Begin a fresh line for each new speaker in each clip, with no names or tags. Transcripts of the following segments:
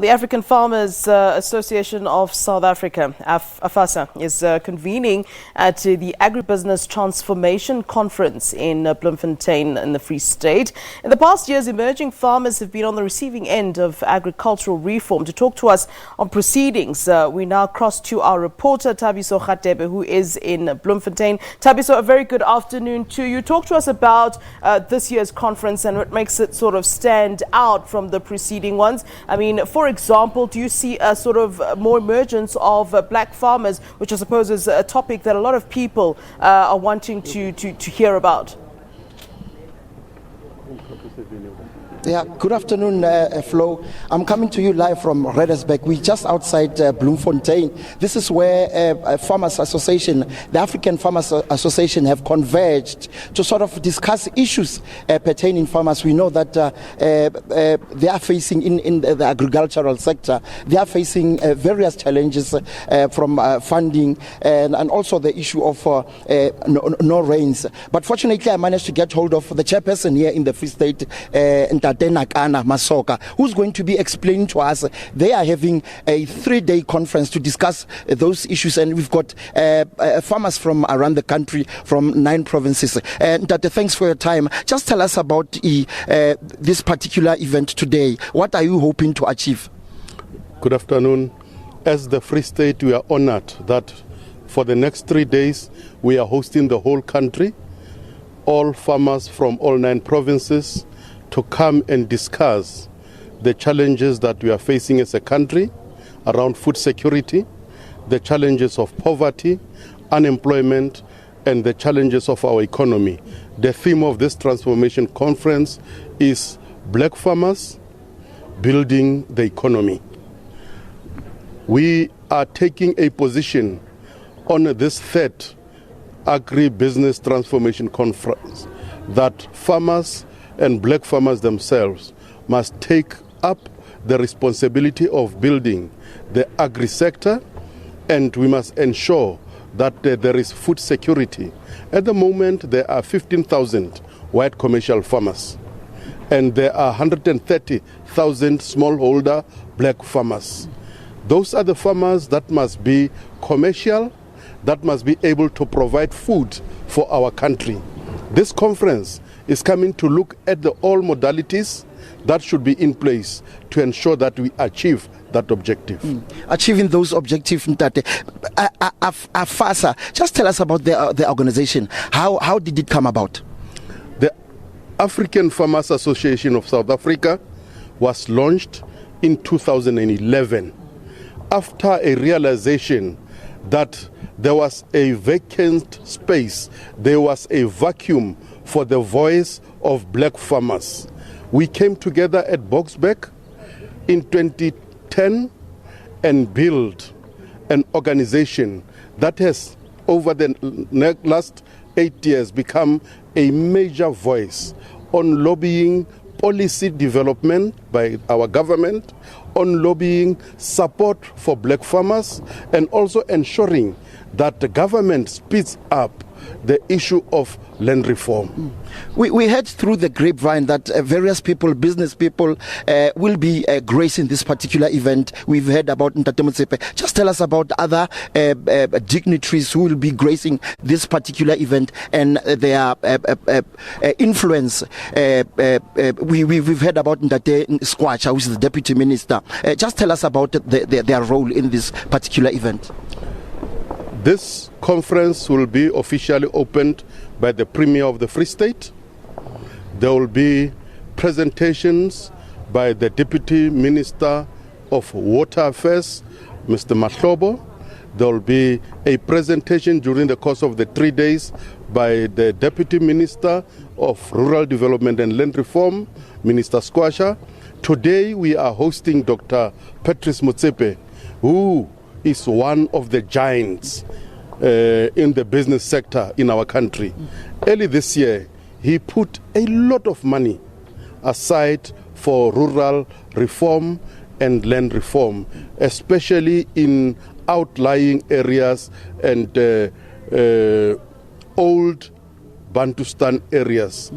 The African Farmers Association of South Africa, AFASA, is convening at the Agribusiness Transformation Conference in Bloemfontein in the Free State. In the past years, emerging farmers have been on the receiving end of agricultural reform. To talk to us on proceedings, we now cross to our reporter, Thabiso Radebe, who is in Bloemfontein. Thabiso, a very good afternoon to you. Talk to us about this year's conference and what makes it sort of stand out from the preceding ones. I mean, for example, do you see a sort of more emergence of black farmers, which I suppose is a topic that a lot of people are wanting to hear about?
Yeah, good afternoon, Flo. I'm coming to you live from Redesbeck. We're just outside Bloemfontein. This is where Farmers Association, the African Farmers Association, have converged to sort of discuss issues pertaining farmers. We know that they are facing in the agricultural sector, they are facing various challenges from funding and also the issue of no rains. But fortunately, I managed to get hold of the chairperson here in the Free State, Masoka, who's going to be explaining to us. They are having a 3-day conference to discuss those issues, and we've got farmers from around the country, from 9 provinces. And thanks for your time. Just tell us about this particular event today. What are you hoping to achieve?
Good afternoon. As the Free State, we are honored that for the next 3 days we are hosting the whole country, all farmers from all 9 provinces, to come and discuss the challenges that we are facing as a country around food security, the challenges of poverty, unemployment, and the challenges of our economy. The theme of this transformation conference is Black Farmers Building the Economy. We are taking a position on this 3rd Agribusiness Transformation Conference that farmers and black farmers themselves must take up the responsibility of building the agri-sector, and we must ensure that there is food security. At the moment, there are 15,000 white commercial farmers, and there are 130,000 smallholder black farmers. Those are the farmers that must be commercial, that must be able to provide food for our country. This conference is coming to look at all modalities that should be in place to ensure that we achieve that objective.
Achieving those objectives, AFASA, just tell us about the organization. How did it come about?
The African Farmers Association of South Africa was launched in 2011 after a realization that there was a vacant space, there was a vacuum for the voice of black farmers. We came together at Boksburg in 2010 and built an organization that has, over the last 8 years, become a major voice on lobbying policy development by our government, on lobbying support for black farmers, and also ensuring that the government speeds up the issue of land reform.
We heard through the grapevine that various people, business people, will be gracing this particular event. We've heard about Ntate Motsepe. Just tell us about other dignitaries who will be gracing this particular event and their influence. We've heard about Ntate Skwatsha, who is the Deputy Minister. Just tell us about their role in this particular event.
This conference will be officially opened by the Premier of the Free State. There will be presentations by the Deputy Minister of Water Affairs, Mr. Mahlobo. There will be a presentation during the course of the 3 days by the Deputy Minister of Rural Development and Land Reform, Minister Skwatsha. Today we are hosting Dr. Patrice Motsepe, who is one of the giants in the business sector in our country. Early this year, he put a lot of money aside for rural reform and land reform, especially in outlying areas and old Bantustan areas.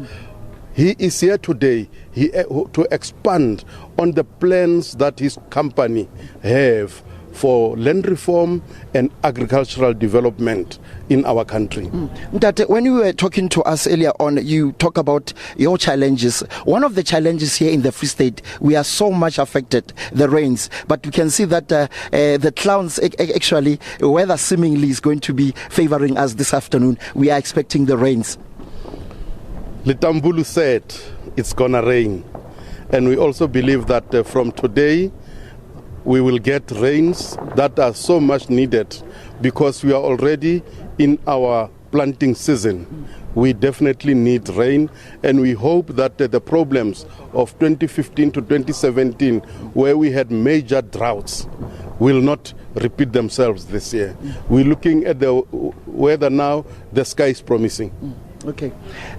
He is here today to expand on the plans that his company have for land reform and agricultural development in our country.
Ntate, when you were talking to us earlier on, you talk about your challenges. One of the challenges here in the Free State, we are so much affected, the rains, but we can see that the clouds actually, weather seemingly is going to be favoring us this afternoon. We are expecting the rains.
Litambulu said it's gonna rain, and we also believe that from today we will get rains that are so much needed because we are already in our planting season. We definitely need rain, and we hope that the problems of 2015 to 2017, where we had major droughts, will not repeat themselves this year. We're looking at the weather now, the sky is promising.
Okay.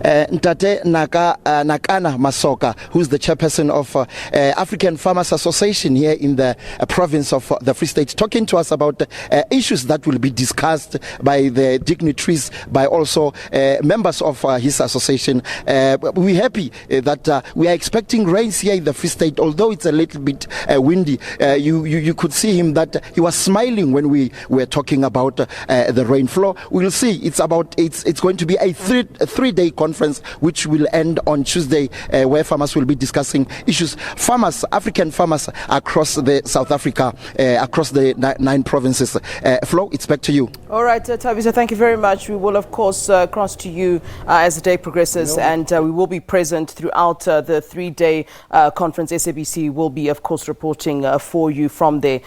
Ntate Nakana Masoka, who's the chairperson of African Farmers Association here in the province of the Free State, talking to us about issues that will be discussed by the dignitaries, by also members of his association. We're happy that we are expecting rains here in the Free State, although it's a little bit windy. You could see him that he was smiling when we were talking about the rainfall. We'll see. It's going to be a three-day conference which will end on Tuesday, where farmers will be discussing issues. Farmers, African farmers across the South Africa, across the 9 provinces. Flo, it's back to you.
All right, Thabiso, thank you very much. We will, of course, cross to you as the day progresses, and we will be present throughout the 3-day conference. SABC will be, of course, reporting for you from there.